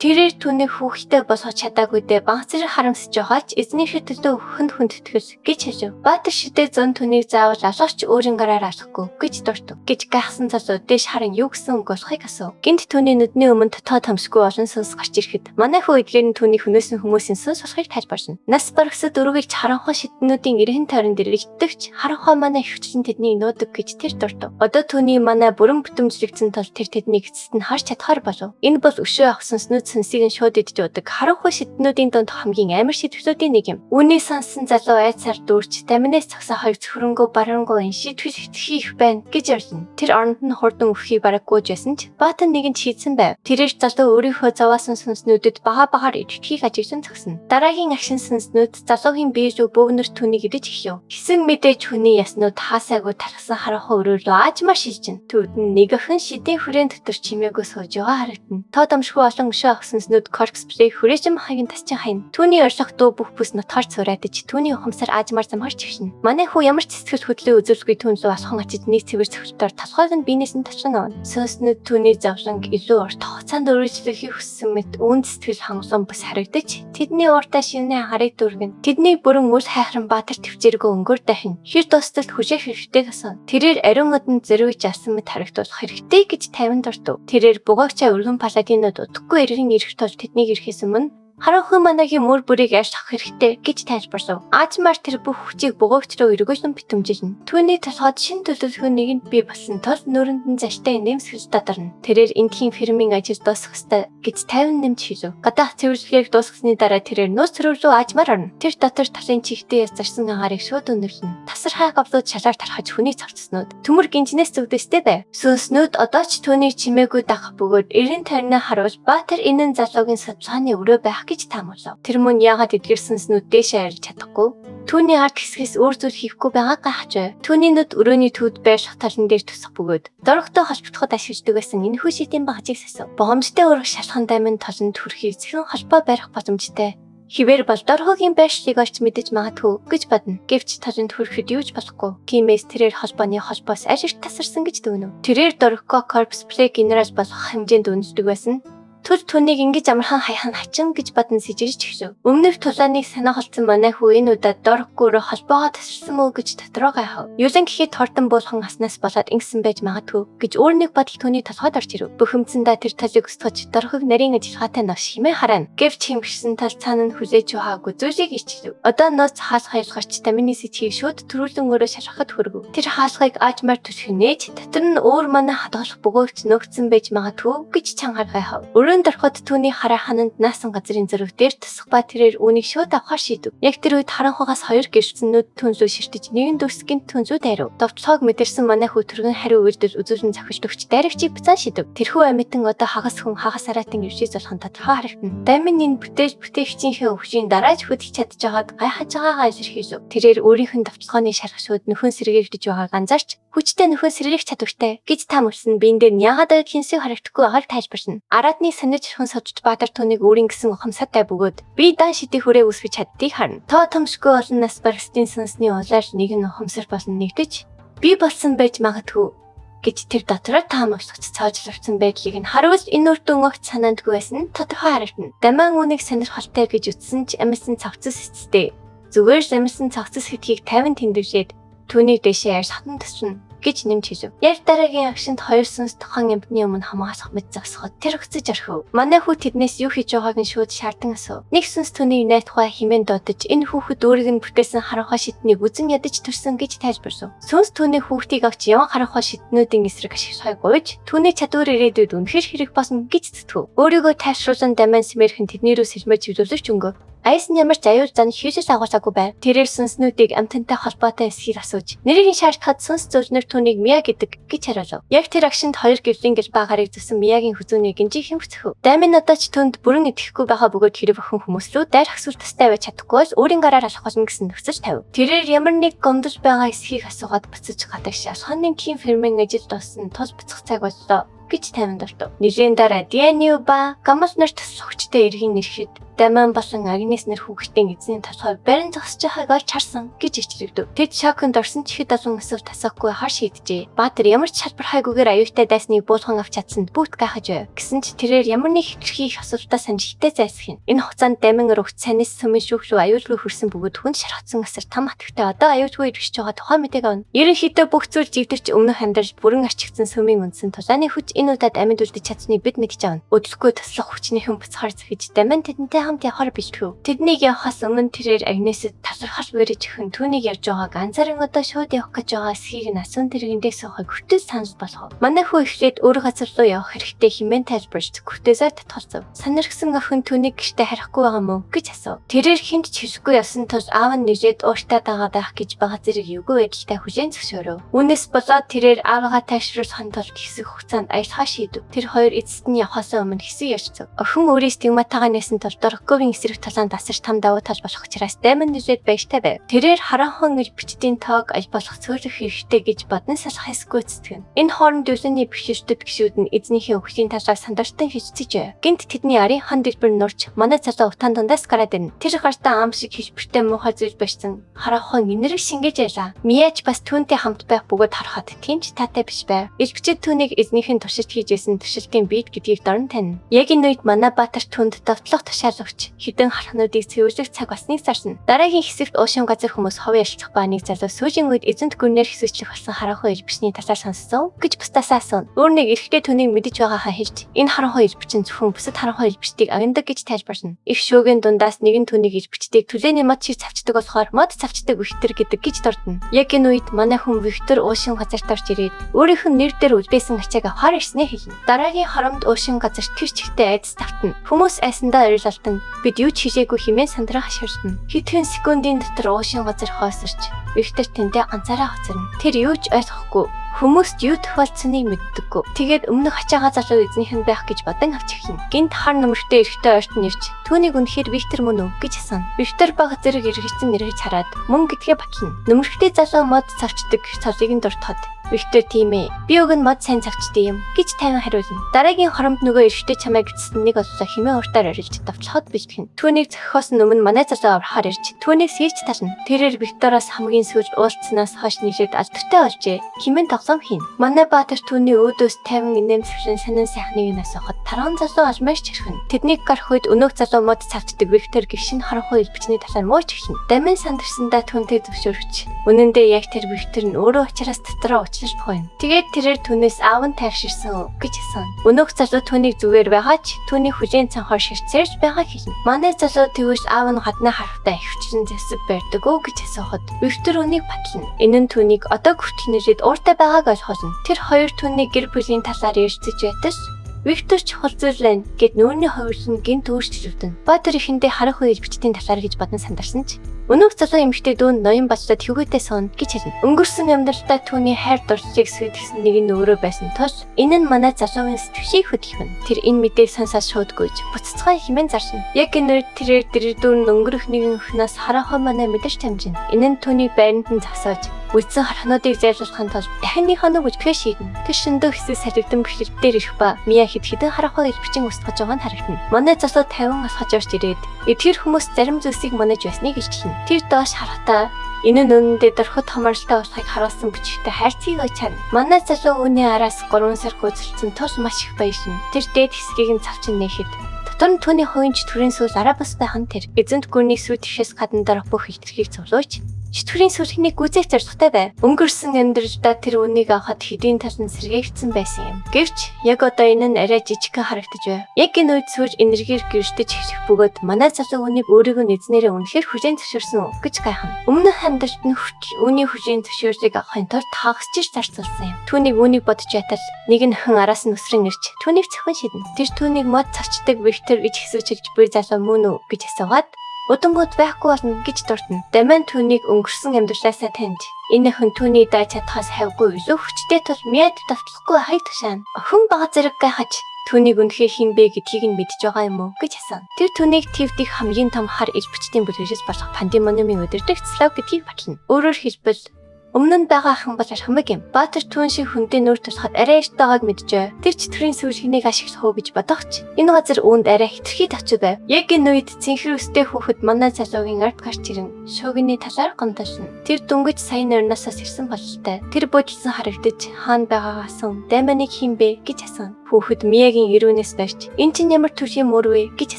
Тэрээр түүнийг хүүхдээ босгож чадаагүйдээ банцэр харамсаж байгаа ч эзнийхээ төлөө хүнд хүндэтгэс гэж хэлв. Баатар шидээ зон түүнийг заавал алгаач өөрийн гараар алахгүй гэж дуртав. Гэж гайхсан залуу дээш харан юу гэсэн үг болохыг асуув. Гинт түүний нүдний өмнө дотоод хамсгүй олон сүнс гарч ирэхэд манай хүү эдгээр нь түүний хөнөөсөн хүмүүсийн сүнс болохыг тайлбарсан. Нас барагсад өргөж харанхуй шиднүүдийн эргэн тойрон дээр игдэгч харанхуй манай хөвчлэн тэднийг нуудаг гэж тэр дуртав. Одоо түүний манай бүрэн бүтэмжлэгдсэн тул тэр тэднийг эцэст нь харж чадхаар болов. Энэ бол өшөө авсан сүнсийг нь шууд идэж удаг харанхуй шиднүүдийн донд хамгийн амар шидвлүүдийн нэг юм. Үүнийг сонссон залуу айцаар дүүрч таминаас цогсоо хоёр цөхрөнгөө барангуй шидвэл итгэх байна гэж ярьсан. Тэр оронд нь хурдан өвхий бараг гүйж байсан ч Баатан нэгэн шийдсэн байв. Тэрээр залуу өөрийнхөө зовоосон сүнснүүдэд багаар итгэхийг ажиглан зогсоно. Дараагийн агшин сүнснүүд залуугийн бие рүү бөөгнөрт түүнийг идэж эхлэв. Хэсэг мэдээж хүний яснууд хаасаагүй тархсан харанхуй өрөө рүү аажмаар шилжин. Төвд нь нэг охин шидийн хүрээнд дотор чимээгүй сууж байгаа харагдана. Тод амшгүй олон өшөө агсанснууд корксплей хүрээжим хагийн тасчин хайн. Түүний орших дуу бүх бүс нотхоор цуурайтаж түүний ухамсар аажмаар замхарч хөвшин. Манай хүү ямар ч сэтгэл хөдлөө үзүүлгүй түүн рүү алхан очиж нэг цэвэр цогцолтоор толгойг нь биенээс нь ташлан авна. Сүнснүүд түүний завланг илүү урт хугацаанд өргөжлөхийг хүссэн мэт үүнд сэтгэл хангалуун бас харагдаж тэдний ууртаа шинэ харыг дүүргэн. Тэдний бүрэн үс хайхран Баатар төвчээргөө өнгөөр дахин хэр тусдалд хүчээх хэрэгтэй гэсэн. Тэрээр ариун өдөнд зэрвэж асан мэт харагдуулах хэрэгтэй гэж тайван дуртав. Тэрээр бугаагчаа өргөн паладинууд удахгүй эргэн ирэх тул тэднийг ирэхээс өмнө харанхуй манагийн мөр бүрийг арьж авах хэрэгтэй гэж тайлбарлав. Аажмаар тэр бүх хүчийг бугаагч руу эргүүлэн битэмжилнэ. Түүний толгойд шин төлөвлөгөөнийг нь бий болсон тул нүрэнд нь заштай нэмсгэл дадарна. Тэрээр эндхийн фирмийн ажил дуусах ёстой гэж тайван нэмж хэлв. Гадаах цэвэрлэгийг дуусгасны дараа тэрээр нууц рүү аажмаар орно. Тэр дотор талын чихтэй зарсан агарыг шууд өнөрлөнө. Тасар хай гавлууд шалаар тархаж хүний цавцснууд төмөр гинжнээс зүгдэстэй байв. Сүнснүүд одоо ч түүнийг чимээгүй дагах бөгөөд эрен тойрноо харуул Баатар энэ залуугийн судалгааны өрөө байх гэж таамаглав. Тэр мөн яагаад эдгээр сүнснүүд дээшээ арилж чадахгүй? Түүний ард хэсгээс өөр зүйл хийхгүй байгаа гайхаж байв. Түүний нүд өрөөний төвд байрших талан дээр тусах бөгөөд дорогтой холбогдоход ашигладаг байсан энэ хүчийн багажийг сасав. Богомжтой өрөх шалхан даймын толонд хүрэхийг цэхэн холбоо барих боломжтой. Хивээр бол дорхогийн байршлыг олж мэдэж магадгүй гэж бодно. Гэвч толонд хүрэхэд юу ч болохгүй. Тиймээс тэрээр холбооны холбоос ажиж тасарсан гэж дүгнэв. Тэрээр дорхо корпс плей генерал болох хэмжээнд үнэлдэг байсан. Түр түүнийг ингэж амархан хаяхан хачин гэж бодон сэжирж эхлэв. Өмнөх тулааныг санаахалцсан манай хүү энэ удаад дорхгүйрөө холбоогоо тасарсан мүү гэж дотроо гайхав. Юлан гэхэд тордон буулхан аснаас болоод ингэсэн байж магадгүй гэж өөр нэг бодол түүний толгойд орж ирв. Бөхөмцөндөө тэр талыг өсгөж дорхог нарийн ажиллагаатай новш хэмээ харана. Гэвч хэмгэрсэн тал цаана нь хүлээж байгаагүй зүйлийг ичлэв. Одоо нууц хаалх хаялгарч тамины сэтгийг шууд төрүүлэн өөрөө шархахад хүргэв. Тэр хаалхыг аажмаар түлхэнээж дотор нь өөр манай хадгалах бөгөөлт нөхцөн байж магадгүй гэж чангаар гайхав. Өрөөнд ороход түүний хараа хананд наасан газрын зөрөг дээр тусах ба тэрээр үүнийг шууд авахар шийдэв. Яг тэр үед харанхугаас хоёр гэрчснүүд түнзүү ширтэж нэгэн дүрсгийн түнзүү дайрав. Довтлохог мэдэрсэн манай хүү түргэн хариу үйлдэл үзүүлэн цахиж төгч дайрагчийг буцаан шийдэв. Тэрхүү амитан одоо хагас хүн хагас араатын өвшөөс болох нь тодорхой харагдана. Даймын энэ бүтээгчийнхээ өвчийн дарааж хөдөлж чадж байгааг гайхаж байгаагаа илэрхийлв. Тэрээр өөрийнх нь довтлохооны шарах шууд нөхөн сэргээгдэж байгааг анзаарч хүчтэй нөхөн сэргээх чадвартай гэж таамагласан биендээ яагаад хинсэг харагдахгүй байгааг тайлбарсан. Араадны санаж хүн содж Баатар түүнийг өөрийн гэсэн ухамсартай бөгөөд би дан шидэх хүрээ үсгэж чаддгийг харна. Тоо томшгүй олон нас барагчдын сүнсний улаар нэг нь ухамсар болон нэгдэж би болсон байж магадгүй гэж тэр дотроо таамаглаж цаажлуулсан байдлыг нь харуул энэ үр дүн огт санаандгүй байсан тодорхой харагдана. Дамаан үнийг сонирхолтой гэж үзсэн ч амьсан цавцас эцэстэй. Зүгээр л амьсан цавцас гэдгийг 50 тэмдэглээд түүний дэшээ арьс хатан тусна гэж нэмж хэлв. Яг дараагийн агшинд хоёр сүнс тохон амтны өмнө хамгаалах мэт зогсоход тэр өгцөж орхив. Манай хүү тэднээс юу хийж байгааг нь шууд шаардсан асуув. Нэг сүнс түүний найтхай химэн дуудаж энэ хүүхэд өөрийг нь бүтээсэн харанхуй шиднийг үзэн ядаж төрсөн гэж тайлбарлав. Сүнс түүний хүүхдийг авч яван харанхуй шиднүүдийн эсрэг ашиглахыг гуйж түүний чадвар ирээдүйд үнэхээр хэрэг болно гэж зүтгэв. Өөрийгөө тайвшруулан дамын сэмэрхэн тэдний рүү сэлмэж чиглүүлж өнгөв. Айс нь ямар ч аюул зан хийж агуулаагүй байв. Тэрээр сүнснүүдийг амтантай холбоотой эсхийг асууж нэрийг шаардхад сүнс зөвлөнөр түүнийг Мия гэдэг гэж хариулав. Яг тэр агшинд хоёр гэрлийн гэр багаарыг зүсэн Миягийн хүзүүний гинжиг хэмцэх. Даймын одоо ч түнд бүрэн итгэхгүй байгаа бөгөөд хэрэг охин хүмүүс рүү дайр хасвал тастай байж чадахгүй бол өөрийн гараар алах болно гэсэн нөхцөл тавив. Тэрээр ямар нэг гомдож байгаа эсхийг асуугаад буцаж гадагш алханы ким фирмын ажил дууссан тул буцах цаг боллоо гэж таймд ордог. Нилийн дараа Дианиу ба гамал нарт хүчтэй эргийн нэрхэд Даман болон Агнес нэр хүүхдийн эзний толгой барин зогсож байгааг олж харсан гэж ичрэгдэв. Тэд шоконд орсон ч хэд олон өсөв тасахгүй хар шийджээ. Баатар ямар ч шалбар хайгүйгээр аюутай дайсныг буулган авч чадсанд бүгд гайхаж байв. Гэсэн ч тэрээр ямар нэг хитрхи их асуудалтай санаж хитээ зайсхин. Энэ хугацаанд Даман өргөц санис сүмэн шүүх рүү аюулгүй хүрсэн бөгөөд хүнд шархацсан эсэр там атгтай одоо аюулгүй ирж байгаа тухайн мэдээг авна. Ерөнхийдөө бүх зүйл живдэрч өмнөх амьдарч бүрэн арчигдсан сүмийн үндсэн тулааны хүч энэ удаад амьд үлдэж чадсныг бид мэдж авна. Өдөлгүй туслах хүчнийхэн буцахаар зөхиж Даман тэдэнтэй хамт явахаар биштгэв. Тэднийг явахаас өмнө тэрээр Агнесэд тасархал барьж өгөн түүнийг явж байгааг анзааран одоо шууд явах гэж байгаа эсхийг нь асан тэргэндээ сухаг хүртэл санал болгов. Манай хүү эхлээд өөр газар руу явах хэрэгтэй хэмээн тайлбарч хүртээсээ татгалзав. Санархсан охин түүнийг гэртээ харихгүй байгаа мó гэж асуув. Тэрээр хинт ч хэлэхгүй явсан тул аав нь нэрээд ууртаа дагаад байх гэж байгаа зэрэг эвгүй байдалтай хүлээн зөвшөөрөв. Үүнээс болоод тэрээр аавгаа тайшруулах хандалт хэсэг хугацаанд аялахаа шийдэв. Тэр хоёр эцэст нь явахаас өмнө хэсэг ярьцав. Охин өөрийн стигматагаа нээсэн тул Дорковын эсрэг талаанд асарч там давуу тал болох учраас Даман нэрээд баяртай байв. Тэрээр харанхан гэж бичдийн тоог аль болох цөөлөх хэрэгтэй гэж бодон салах хэсгүй эцтгэн. Энэ хооронд дүүсний бишүүдэд гişүүд нь эзнийхээ өвчийн талаар сандарчтай хичцэж байв. Гинт тэдний ари хан дэлбэр нурч манай залуу утаан дундаас гараад ирнэ. Тэр гартаа ам шиг хичбэртэй муухай зүйл барьсан. Харанхан инэрэг шингээж ялаа. Мияч бас түүнтэй хамт байх бөгөөд харахад тэнч таатай биш байв. Илбчид түүнийг эзнийхэн туршилт хийжсэн туршилтын биед гэдгийг дорн таньна. Яг энэ үед манай Баатар түнд давтлах тушаалгч хідэн хархнуудыг цэвэрлэх цаг басныг зарсна. Дараагийн хэсэгт уушин газар хүмүүс хов ялцах ба нэг залуу сүүжин үед эзэнт гүрнээр хэсэгчлэх болсон харанхуй илбчний талаар сонссон гэж бусдаасаа асуув. Өөр нэг эрэгтэй түүнийг мэдэж байгаагаа хэлж энэ харанхуй илбчин зөвхөн бусад харанхуй илбчдийг агнадаг гэж тайлбарна. Их шөөгийн дундаас нэгэн түүнийг илбчдийг түлээний мод шиг цавчдаг болохоор мод цавчдаг Виктор гэдэг гэж дурдна. Яг энэ үед манай хүн Виктор уушин газарт орж ирээд өөрийнх нь нэр дээр үлбээсэн ачааг авахар ирснээ хэлнэ. Дараагийн хоромд уушин газар тэр чигтээ айдас тавтана. Хүмүүс айсандаа орилолтон бид юу ч хийжээгүй хэмээн сандраа хашгирна. Хэдхэн секундын дотор уушин газар хоосорч Виктор тэндээ ганцаараа хоцорно. Тэр юу ч ойлгохгүй. Хүмүүст юу тохиолдсоныг мэддэггүй. Тэгээд өмнөх ачаагаа залуу эзнийх нь байх гэж бодон авч ирхэн. Гинт хар нөмөртэй эрэгтэй ойрт нь ирж түүнийг үнэхээр Виктор мөн үү гэж асуув. Виктор баг зэрэг эргэжсэн нэрийг хараад мөн гэдгээ батлна. Нөмөрхтэй залуу мод цавчдаг цолыг нь дуртахад Виктор тийм ээ. Би өг нь мод сайн цавчдаг юм гэж тайван хариулна. Дараагийн хоромд нөгөө эрэгтэй чамайг гиссэн нэг оллоо хэмээн уртаар орилж давтлахад бэлтгэн. Түүнийг зохихоос өмнө манай залуу аврахаар ирж түүнийг сэрж тална. Тэрээр Виктороос хамгийн сүүлд уулзснаас хойш нэрээд алдартай болжээ. Хэмээн тоглоом хийн. Манай Баатар түүний өөдөөс 50 инэм зөвшин санин сайхныг нь асуухад тархан залуу алмаарч хэрхэн. Тэднийг гарах үед өнөөх залуу мод цавчдаг Виктор гихшин харанхуй илбчний талаар мууч эхлэн. Дамин сандарсандаа түүнтэй зөвшөөрч. Үнэн дээр яг тэр Виктор нь өөрөө ачаараас дотроо тэгээд тэрээр түүнээс аав нь тайвширсан гэж асуув. Өнөөх залуу түүнийг зүгээр байгаа ч түүний хүлээн цанхоор ширцээрж байгаа хэлнэ. Манай залуу тэгвэл аав нь гаднаа харахтаа ихвчлэн засаг барьдаг уу гэж асуухад Виктор үнийг батлна. Энэ нь түүнийг одоо хүртэл нэрээд ууртай байгааг ойлгуулна. Тэр хоёр түүний гэр бүлийн талаар ярьцж байтал Виктор чухал зүйл байна гэд нүүрний хувирсан гинт өөрчлөлтөн. Баатар ихэндээ харанхуй илбчдийн талаар гэж бодон сандарсан ч өнөөх залуу эмэгтэй дүүн ноён болцоод хөвгөтэй сууна гэж хэлнэ. Өнгөрсөн амьдралдаа түүний хайр дурсчийг сүйтгэсэн нэг нь өөрөө байсан тул энэ нь манай залуугийн сэтгвшийг хөдөлгөн. Тэр энэ мэдээг сонсоод шууд гүйж буцацгаа хэмээн зарсна. Яг энэ үед тэрээр дөрөв өнгөрөх нэгэн өхнөөс харанхуй манай мэдэрч тамжина. Энэ нь түүний байранд нь засааж үлдсэн хархнуудыг зайлуулахын тулд дахин нэг хоног үлдэхээ шийднэ. Тэр шөндөө хэсэг салгидсан бэхлэлтээр ирэх ба Мия хэд харанхуй илбчин устгаж байгааг нь харагдана. Манай залуу 50 асгаж орж ирээд эдгээр хүмүүс зарим зүйлсийг манаж байсныг илчлэнэ. Тэр доош харахтаа энэ нь өнөндөө дөрхөд хамааралтай болохыг харуулсан бичгтээ хайрцгийг очиана. Манай залуу үүний араас 3 сар гүйцэлсэн тул маш их баярлна. Тэр дээд хэсгийг нь цавчин нээхэд дотор нь түүний хувинч төрийн сүл арабас байхан тэр эзэнт гүрний сүйтгэхээс гадна дарах бүх илэрхийг цуглуулж чөтгөрийн сүрхнийг гүзээх зорилготой байв. Өнгөрсөн амьдралдаа тэр үнийг авахд хэдийн талд нь сэргээгдсэн байсан юм. Гэвч яг одоо энэ нь арай жижигхэн харагдаж байв. Яг энэ үед сүр энергээр гэрчдэж эхлэх бөгөөд манай залуу үнийг өөрийгөө эзнэрээ үнэхээр хүлээн зөвшөөрсөн гэж гайхна. Өмнөх амьдралд нь үүний хүлээн зөвшөөрлийг авахын тулд таагсчиж зарцуулсан юм. Түүнийг үүнийг бодож байтал нэг нь хэн араас нь өсрөн ирж түүнийг цохин шиднэ. Тэр түүнийг мод цавчдаг Виктор гэж хэсүүчилж буй залуу мөн үү гэж асуугаад удангууд байхгүй болно гэж дурдна. Даман түүнийг өнгөрсөн амьдралаасаа таньж энэ хүн түүний дайж чадхаас хайвгүй илүү хүчтэй тул мяд давтлахгүй хай тушаана. Охин бага зэрэг гайхаж түүнийг үнэхээр хин бэ гэдгийг нь мэдж байгаа юм уу гэж асуув. Тэр түүнийг твдих хамгийн том хар илбчдийн бүлгэрээс болох пандемонийн өдөртөх Слав гэдгийг батлна. Өөрөөр хэлбэл Өмнө нь байгаа ах юм бол архимаг юм. Баатар түүн шиг хүндээ нүр тусахад арай их байгааг мэджээ. Тэр ч төрийн сүр хэнийг ашиглах уу гэж бодогч. Энэ газар үүнд арай хитрхий тавчуу байв. Яг энэ үед цэнхэр өстэй хүүхэд манай залуугийн ард гарч ирэн шуугины талаар гомдолно. Тэр дүнгэж сайн орноосоо сэрсэн бололтой. Тэр бодлсон харагдаж хаана байгаагаас дайманыг химбэ гэж асуув. Хүүхэд Миягийн ирүүнээс барьж эн чинь ямар төрлийн мөр вэ гэж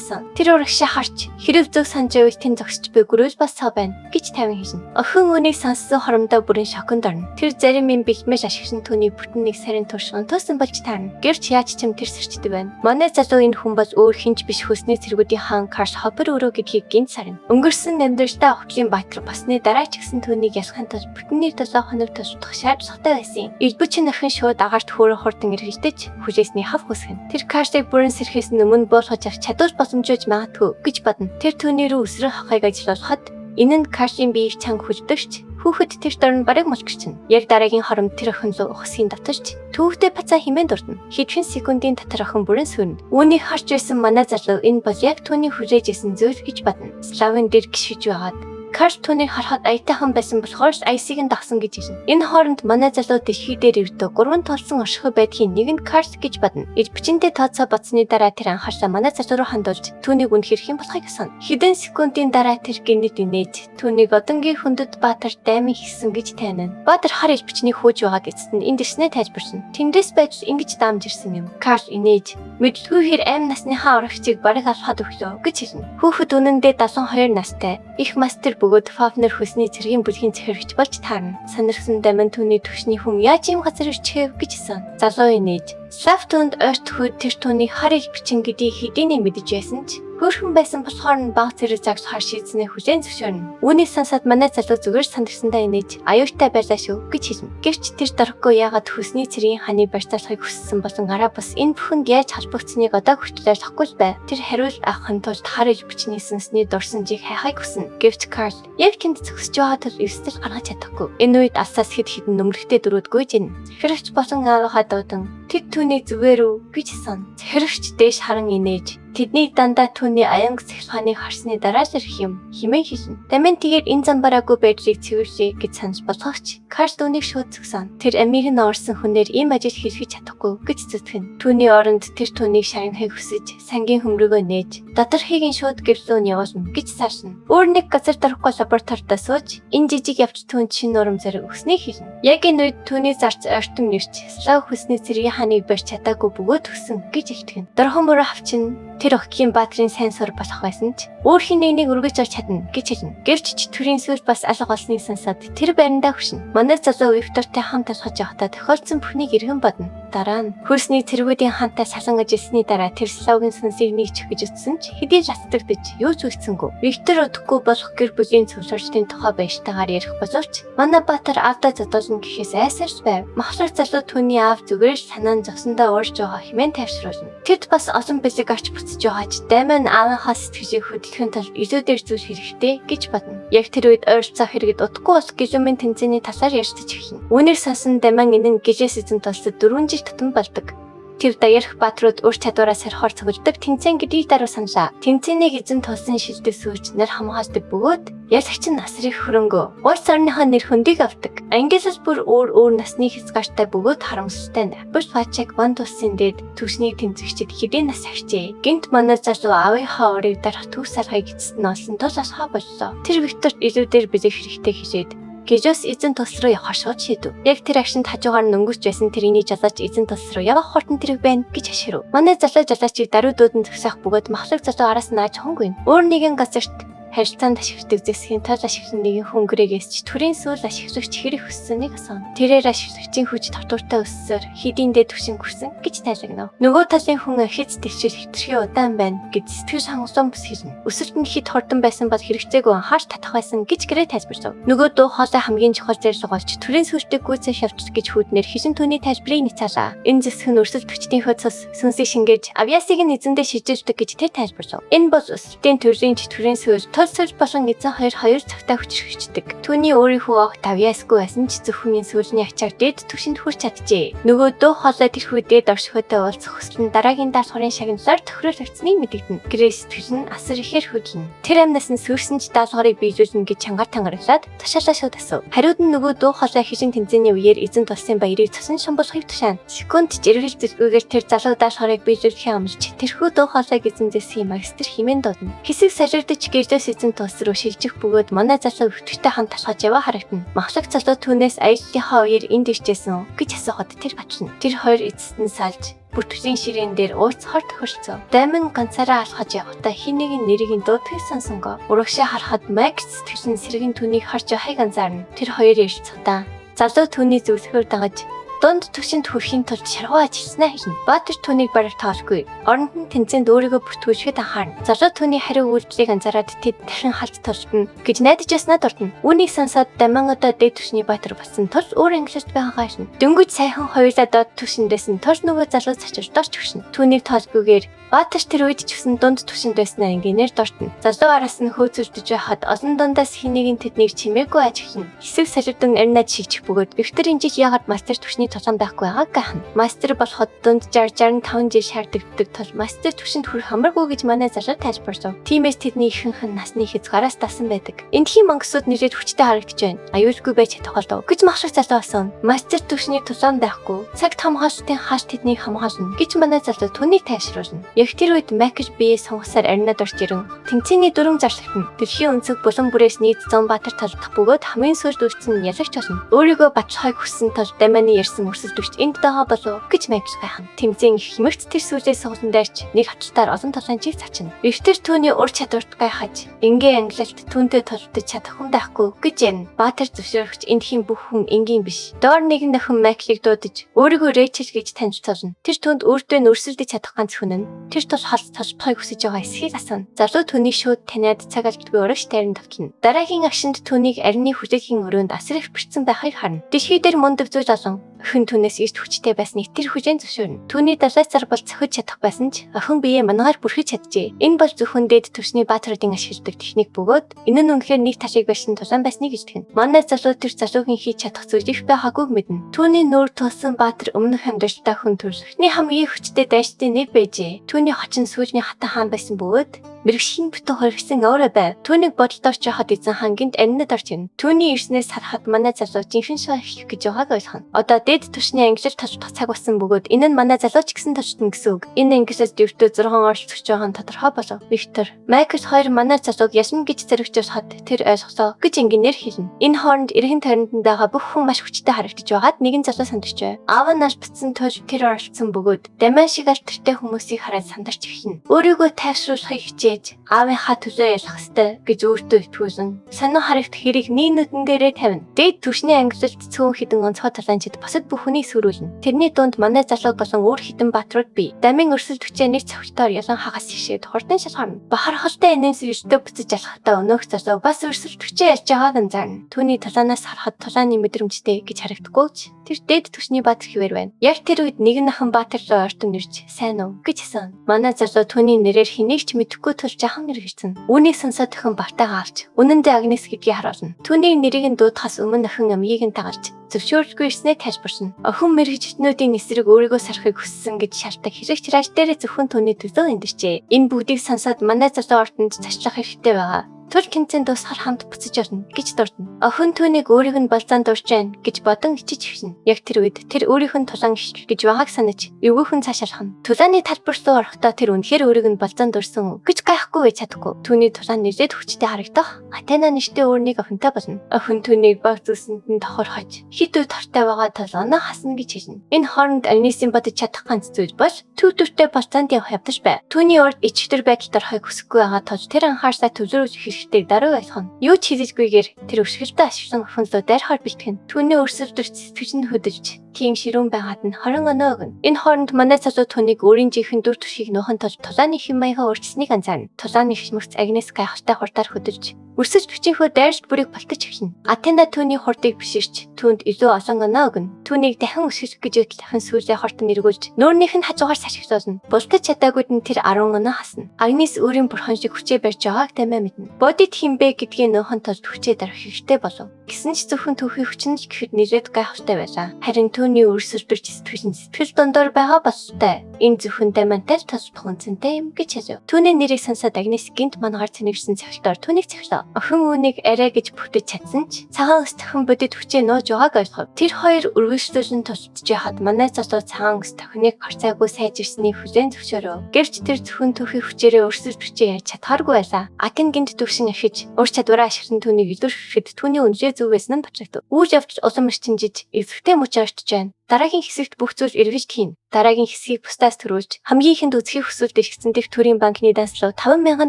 асуув. Тэр урагшаа харж хэрэг зөв санаж байвал тэн зогсож буй гөрөөс бас цаа байна гэж тавин хийжнэ. Охин үнийг сонссон хоромдоо бүрэн шоконд орно. Тэр зарим юм бэлтмэж ашигсан түүний бүтэн нэг сарын турш онтоосон болж таарна. Гэрч яаж ч юм тэр сэрчдэг байна. Манай залуу энэ хүн бас өөр хинч биш хөсний цэргүүдийн хаан Карс Хоппер өрөө гэдгийг гинт сарна. Өнгөрсөн амьдралдаа охтлын баатар басны дараа ч гэсэн түүнийг ясахын тулд бүтний 7 хоног тусдах шаардлагатай байсан юм. Илбүчин охин шууд агарт хөөрө хурдан эргэлдэж хүлээсний хав хүсгэн. Тэр Карсыг бүрэн сэрхээс өмнө буулгаж авч чадвар боломжуулж магадгүй гэж бодно. Тэр түүний рүү өсрөн хахыг ажиллуулахад энэ нь Карсын биеийг чанга хүлдэгч хүүхэд тэр дорн барыг мулчгчин. Яг дараагийн хоромд тэр охин руу ухсхийн давтарч түүхтэй пацаа хэмээн дурдна. Хэдхэн секундын дотор охин бүрэн сүрнэ. Үүнийг харж байсан манай залуу энэ бол яг түүний хүрээж исэн зүйл гэж бодно. Славын дээр гიშгэж байгаад Карс түүнийг харахад аятайхан байсан болохоор айсыг нь дагсан гэж хэлнэ. Энэ хооронд манай залуу дэлхий дээр ирдэг 3 толсон оршихуй байдгийн нэгэнд Карс гэж бодно. Бичинтэй тооцоо бодсны дараа тэр анхаарсаа манай залуу руу хандуулж түүнийг үнэхээр хэн болохыг асууна. Хэдэн секундын дараа тэр гинэд инээж түүнийг одонгийн хүндэт Баатар дайман хийсэн гэж тайнана. Баатар хар иж бичнийг хөөж байгааг эцэст нь энд ирснээ тайлбарсан. Тэндээс байж ингэж даамж ирсэн юм. Карс инээж мэдгүй хэр аим насныхаа урагчийг бараг алхаад өглөө гэж хэлнэ. Хүүхэд үнэндээ 72 настай. Их мастер бөгөөд Фафнер хүсний цэргийн бүлгийн цэрэгч болж таарна. Санарсан дамин түүний төвшний хүм яаж ийм газар ирчээв гэж асан. Залуу инээж Слафтунд ойрт хүүд тэр түүний хар иж бичин гэдгийг хэдийнэ мэдэж байсан ч хөөрхөн байсан болохоор нь баг зэрэг загс хар шийдснээ хүлээн зөвшөөрнө. Үүнийг сонсоод манай залуу зүгээр сандарсандаа инээж аюултай байлаа шүү гэж хэлнэ. Гэвч тэр дөрөхгүй яагаад хүсний цэргийн ханы барьцаалахыг хүссэн болон араа бас энэ бүхэнд яаж холбогдсныг одоо хүртэл ойлгохгүй л бай. Тэр хариулт авахын тулд хар иж бичний сүнсний дурсамжийг хайхыг хүснэ. Гэвч Карл яг тэнд зогсож байгаа тул эрсдэл гаргаж чадахгүй. Энэ үед алсаас хэд хэдэн нөмрөгтэй дөрүүд гүйж ийн. Захирагч болон аавынхаа дуудан тэд түүнийг зүгээр үү гэж сан. Захирагч дээш харан инээж тэдний дандаа түүний аянг цахилгааныг харсны дараа сэрх юм хэмээн хэлнэ. Дамин тэгээд энэ зам бараагүй байдлыг цэвэрлэе гэж санаж болгохч Карс түүнийг шууд зогсоно. Тэр амийг нь орсон хүнээр ийм ажил хийлгэж чадахгүй гэж зүтгэн. Түүний оронд тэр түүнийг шагнахыг хүсэж сангийн хөмрөгөө нээж доторхийг нь шууд гэвлүүн явуулна гэж сарсна. Өөр нэг газар дарахгүй лабораторид сууж энэ жижиг явц түүнд шинэ урам зориг өгснийг хэлнэ. Яг энэ үед түүний зарц ортом нэрч Слав хүсний цэргийн ханыг барьж чадаагүй бөгөөд өгсөн гэж илтгэн. Дорхон мөрөө хавчин тэр охин Баатрын сайн сур болох байсан ч өөр хин нэгнийг өргөж авч чадна гэж хэлнэ. Гэвч ч төрийн сүр бас алга болсныг сонсоод тэр байрандаа хүшнэ. Манай залуу Виктортай хамт алхаж явахдаа тохиолдсон бүхнийг эргэн бодно. Дараа нь хөрсний цэргүүдийн хантай салангаж ирсний дараа тэр Славгийн сүнсийг нэгч гэж утсан ч хэдий растагдаж юу ч үлдсэнгүй. Виктор удахгүй болох гэр бүлийн цөвсөрчдийн тухай баяртайгаар ярих боловч манай Баатар аавдаа зодолно гэхээс айсарч байв. Махлах залуу түүний аав зүгээр санаан зовсондоо уурж байгаа хэмээн тайвшруулна. Тэд бас олон бэлэг арч буцаж байгаач дайман аавынхаа сэтгэлийг хөдөлгөхийн тулд илүү дээр зүйл хэрэгтэй гэж бодно. Яг тэр үед ойролцоо хэрэгэд удахгүй бас гэлүмийн тэнцээний талаар ярьж эхэлнэ. Үүнээр сонсон дайман энэ нь гижээс эзэн толсод 4 жил тутам болдог. Тэр даярх баатрууд өөр чадвараа сархаар цогцолдог тэнцэн гэдгийг даруй саналаа. Тэнцэнийг эзэн тулсан шилдэг сүүлж нар хамгаалдаг бөгөөд ялагч нь насрын хөрөнгөө улс орныхоо нэр хөндийг авдаг. Ангилал бүр өөр насны хязгаартай бөгөөд харамсалтай нэ. Бүс Пачек Ван тусын дээд түвшний тэмцэгчид хэдийн нас авчээ. Гинт манай залуу аавынхаа орыг дарах төв салхыг эцэст нь олсон тул асхаа боллоо. Тэр Викторт илүү дээр бэлэг хэрэгтэй хэлээд Гэжос эзэн тус руу явах шууд шийдэв. Яг тэр агшинд хажуугаар нь өнгөрч байсан тэрний жалаач эзэн тус руу явах хурдан тэрэг байна гэж хаширв. Манай жалаачийг даруй дуудан зөксөх бөгөөд махлаг залуу араас нь ааж хонгүй. Өөр нэгэн газарт харилцаанд ашигладаг зэсгийн тал ашиглан нэгэн хөнгөрөөгөөс ч төрийн сүүл ашиглагч хэрэг өссөнийг асуув. Тэрээр ашиглагчийн хүч татвартай өссөөр хэдийндээ төвшин хүрсэн гэж тайлагнав. Нөгөө талын хүн ахиц төвшил хитрхи удаан байна гэж сэтгэл хангалуун бүс хэлнэ. Өсөлт нь хит хордон байсан бол хэрэгцээгүй анхаарч татах байсан гэж гэрээ тайлбарлав. Нөгөө дуу хоолой хамгийн чухал зэрлэг болж төрийн сүлждэг гүйцээ шавч гэж хүүднэр хишин түүний тайлбарыг нэцаалаа. Энэ зэсг нь өрсөлд хүчнийхөө цус сүнсийг шингээж авьяасыг нь эзэндээ шижүүлдэг гэж тэр тайлбарлав. Энэ бол өсөлтийн төрлийн төрийн сүүл Тулсэрж болон эзэн хоёр цагтаа хүчрхэгчдэг. Түүний өөрийнхөө огт авьяасгүй байсан ч зөвхөн сүүлний ачаар дээд түвшинд хүрч чаджээ. Нөгөө дуу хоолой тэрхүү дээд оршихуйтай уулзах хүсэл нь дараагийн даалгаврын шагналаар тохируулагдсныг мэдэгдэнэ. Грэс сэтгэл нь асар ихээр хөдлөнө. Тэр амнаас нь сүрсэн ч даалгаврыг биелүүлнэ гэж чангаар тангараглаад тушаалаа шууд асуув. Хариуд нь нөгөө дуу хоолой хишин тэмцээний үеэр эзэн тулсын баярыг цасан шамбал хөвь тушаана. Секунд ч эргэл зэргүүгээр тэр залуу даалгаврыг биелүүлэхээ амарч тэрхүү дуу хоолойг эзэнзээсийн магистр хэмээн дуудана. Хэсэг сарирдаж гэрдээс эзэн тулс руу шилжих бөгөөд манай залуу өвтгтэй хамт талхаж яваа харагдана. Махлаг залуу түүнээс аяллахаа үеэр энд иржсэн гэж асуухад тэр батлна. Тэр хоёр эцэст нь салж бүртгэлийн ширээн дээр ууц хор тохирцоо. Дайман ганцаараа алхаж явахдаа хин нэгэн нэрийг дуудахыг сонсонгоо. Урагшаа харахад Макс сэтгэл нь сэргийн түүнийг харж байхыг анзаарна. Тэр хоёр ирж цудаан. Залуу түүний зөвлөхөөр дагаж дунд түвшинд хүрэхийн тулд шаргуу ажилласнаа хэлнэ. Баатар түүнийг барих тоолгүй. Оронд нь тэнцээнд өөрийгөө бүртгүүлэхэд анхаарна. Залуу түүний хариу үйлдэлийг анзаараад тэд дахин халт толдно гэж найдаж яснаа дурдна. Үүнийг сонсоод Дамангада дээд түвшний баатар болсон тул өөр ангилалт байгаашна. Дөнгөж сайхан хоёулаа доод түвшиндээс нь тул нөгөө залуу цачиж дорч өгшин. Түүнийг тоолгүйгээр Баатар тэр үед ч гэсэн дунд түвшинд байснаа ингээр дортно. Залуу араас нь хөөцөлдөж байхад олон дундаас хэнийг тэднийг чимээгүй ажиглана. Хэсэг сарирдан арнаад шигчих бөгөөд Виктор инжиж яагаад мастер түвшний тулаан байхгүй байгааг гайхна. Мастер болоход дунд 60-65 жил шаарддаг тул мастер түвшинд хүрэх хамаргүй гэж манай залуу тайлбарлав. Тиймээс тэдний ихэнх нь насны хязгаараас дасан байдаг. Эндхийн мангасууд нэрээд хүчтэй харагдаж байна. Аюулгүй байж чадах болов гэж махшиг залуу асуув. Мастер түвшний тулаан байхгүй. Цагт хамгаалалтын хааш тэднийг хамгаална гэж манай залуу түүнийг тайлшруулна. Яг тэр үед Макс бие сонгосоор арнаад орж ирэн тэмцээний дүрм зарлагтана. Дэлхийн өнцөг булан бүрээс нийт 100 баатар талдах бөгөөд хамгийн сүүлд үлдсэн ялагч болно. Өөрийгөө батлахыг хүссэн тул Даманы ярьсан өрсөлдөгч энд байгаа болов гэж Макс гайхна. Тэмцээн хэмэгт тэр сүүлээ согсон дайрч нэг хавцалтаар олон толгойн чиг цачна. Виктор түүний ур чадварт гайхаж ингээ ангилалт түүнтэй толдож чадах хүн байхгүй гэж ярина. Баатар зөвшөөрөгч эндхийн бүх хүн энгийн биш. Доор нэгэн дахин Максыг дуудаж өөрийгөө Рэйчел гэж танилцуулна. Тэр түүнд өөртөө өрсөлдөж чадах ганц хүн нь. Тэр тул толцохыг хүсэж байгаа эсхийг асууна. Залуу түүнийг шууд таниад цаг алдгүй урагш тайран тавтна. Дараагийн агшинд түүнийг арины хүлээхийн өрөөнд асар их бэрцсэн байхыг харна. Дэлхий дээр мундаг зүйл олон охин түүнээс эрт хүчтэй байсныг тэр хүжээн зөвшөөрнө. Түүний далайцар бол цохиж чадах байсан ч охин биеэ мангаар бүрхэж чаджээ. Энэ бол зөвхөн дээд түвшний баатаруудын ашигладаг техник бөгөөд энэ нь үнэхээр нэг ташиг байсан тулаан байсныг илтгэн. Манай залуу тэр залуугийн хийж чадах зүйл их байгаагүй мэднэ. Түүний нүүр тулсан баатар өмнөх амьдралдаа хүн төрөлхний хамгийн хүчтэй дайчдын нэг байжээ. Түүний хочин сүүжний хатан хаан байсан бөгөөд мэрэгшин бүтэн хоригсан өөрөө байв. Түүнийг бодолдорч яхад эзэн хаан гинт аринад орж ирнэ. Түүний ирснээс харахад манай залуу жинхэнэ шаа их гэж байгааг ойлгоно. Одоо дээд түвшний ангилалт толдох цаг болсон бөгөөд энэ нь манай залуу ч гэсэн толдно гэсэн үг. Энэ ангилалт дэвтөө 6 орч төгсөж байгаа нь тодорхой болов. Виктор, Макс хоёр манай залууг яшин гэж зэрэгж байхад тэр ойлголоо гэж ингээнээр хэлнэ. Энэ хооронд эргэн тойронд байгаа бүх хүн маш хүчтэй харагдаж байгаад нэгэн залуу сандарч байв. Аав нь албацсан тул тэр оролцсон бөгөөд Даман шиг альтертэй хүмүүсийг хараад сандарч эхэлнэ. Өөрийгөө тайвшруулахыг хичээж аавынхаа төлөө ялах ёстой гэж өөртөө итгүүлэн сонио харагт хэрэг нийнүүдэн дээрээ тавина. Дээд түвшний ангилалт цөөн хідэн онцгой талаанчид босод бүх хүнийг сүрүүлнэ. Тэрний дунд манай залуу болон өөр хідэн баатрууд бий. Дамын өрсөлдөгчөө нэг цогтоор ялан хагас шишээд хурдан шалгарна. Бахар холтой энэс эртөө буцаж ялахтаа өнөөх залуу бас өрсөлдөгчөө ялж байгааг анзаарна. Түүний талаанаас харахад тулааны мэдрэмжтэй гэж харагдахгүй ч тэр дээд түвшний баатар хэвээр байна. Яг тэр үед нэгэн нахан баатар руу ортон ирж сайн уу гэж асууна. Манай залуу түүний нэрээр хэнийг ч мэдэхгүй тул жахан нэргэжсэн. Үүнийг сонсоод охин бартайгаа авч үнэндээ Агнес гэдгийг харуулна. Түүний нэрийг нь дуудахаас өмнө охин амийг нь дагалж зөвшөөрөлгүй ирснээ тайлбарсан. Охин мэрэгчтнүүдийн эсрэг өөрийгөө сарахыг хүссэн гэж шалтгаан хэрэгч рааш дээрээ зөвхөн түүний төлөө эндэрчээ. Энэ бүгдийг сонсоод манай залуу ортонд зачлах хэрэгтэй байгаа. Тул тэмцээнд дуусахаар хамт буцаж орно гэж дурдна. Охин түүнийг өөрийг нь болзаанд дурж байна гэж бодон ичиж хвшин. Яг тэр үед тэр өөрийнх нь тулаан ичж гэж байгааг санаж эвгүйхэн цааш алхна. Тулааны талбар руу орохдоо тэр үнэхээр өөрийг нь болзаанд дурсан гэж гайхгүй байж чадахгүй. Түүний тулаан нэлээд хүчтэй харагдах. Атена нэртэй өөрнийг охинтой болно. Охин түүнийг баг зүсэнд нь тохорхож хит үе тартай байгаа тул оноо хасна гэж хэлнэ. Энэ хооронд Агнесийн бодож чадах ганц зүйл бол төвдөртэй болзаанд явах явдаж байв. Түүний урд ичгтэр байдалд орохыг хүсэхгүй байгаа тул тэр анхаарсаа төвлөрүүлж хэрэгтэй даруй ойлгоно. Юу ч хийлгээгүйгээр тэр өсгөлтөө ашиглан охин руу дайрахаар бэлтгэн. Түүний өрсөлдөгч сэтгэж нь хөдөж тийм ширүүн байгаад нь 20 оноо өгнө. Энэ хооронд манай залуу түүнийг өөрийн жинхэнэ дүр төрхийг нөхөн тул тулааны хэм маягаа өөрчилснийг анзаарна. Тулааны хэмэгц Агнес гайхалтай хурдаар хөдөж Өрсөж бичийнхөө дайрч бүрийг болтож эхэлнэ. Атена түүний хурдыг биширч түүнд илүү осонгоно өгнө. Түүнийг дахин өсгөх гэж дахин сүүлээ хортон эргүүлж нуурных нь хажуугаар сашигсуулна. Бултаж чадаагүйд нь тэр 10 оноо хасна. Агнес өөрийн бурхан шиг хүчээ барьж байгааг тамиа мэднэ. Бодит химбэ гэдгийг нөхөн тод хүчээ дарах хэрэгтэй болов. Гэсэн ч зөвхөн түүхий хүчин л гэхэд нэрээд гайхалтай байлаа. Харин түүний өрсөлдөрч сэтгэл дондор байгаа бастай. Энэ зөвхөн дамантал тасдах үнцэнтэй юм гэж хэлв. Түүний нэрийг сонсоод Агнес гинт мангаар цэнэгсэн цахилтаар түүнийг цахилаа. Охин үүнийг арай гэж бүтэж чадсан ч цагаан өс тохин бодит хүчээ нөөж байгааг ойлгов. Тэр хоёр үргэлжлүүлэн тусалж яхад манай залуу цагаан өс тохиныг харцаагүй сайжирсны хүлээн зөвшөөрөв. Гэвч тэр зөвхөн түүхий хүчээрээ өрсөлдөж хүчээ ярьж чадхааргүй байлаа. Акин гинт төвшин ахиж ур чадвараа ашиглан түүнийг илэрхэхэд түүний үнэлгээ зөв байсан нь батрагдав. Үүж явж улам эрчинжиж эвсэгтэй мөч орчиж байна. Дараагийн хэсэгт бүх зүйл эргэлж хийн. Дараагийн хэсгийг бусдаас төрүүлж хамгийн ихэнд үзхийг хүсвэл дэвшигсэн дэх төрийн банкны данслуу 5,000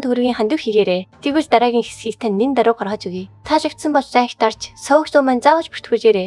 төгрөгийн хандив хийгээрэй. Тэгвэл дараагийн хэсгийг тань нин даруй гаргаж өгье. Таалагдсан бол лайк дарж, сувгчдуу маань заавал бүртгүүлээрэй.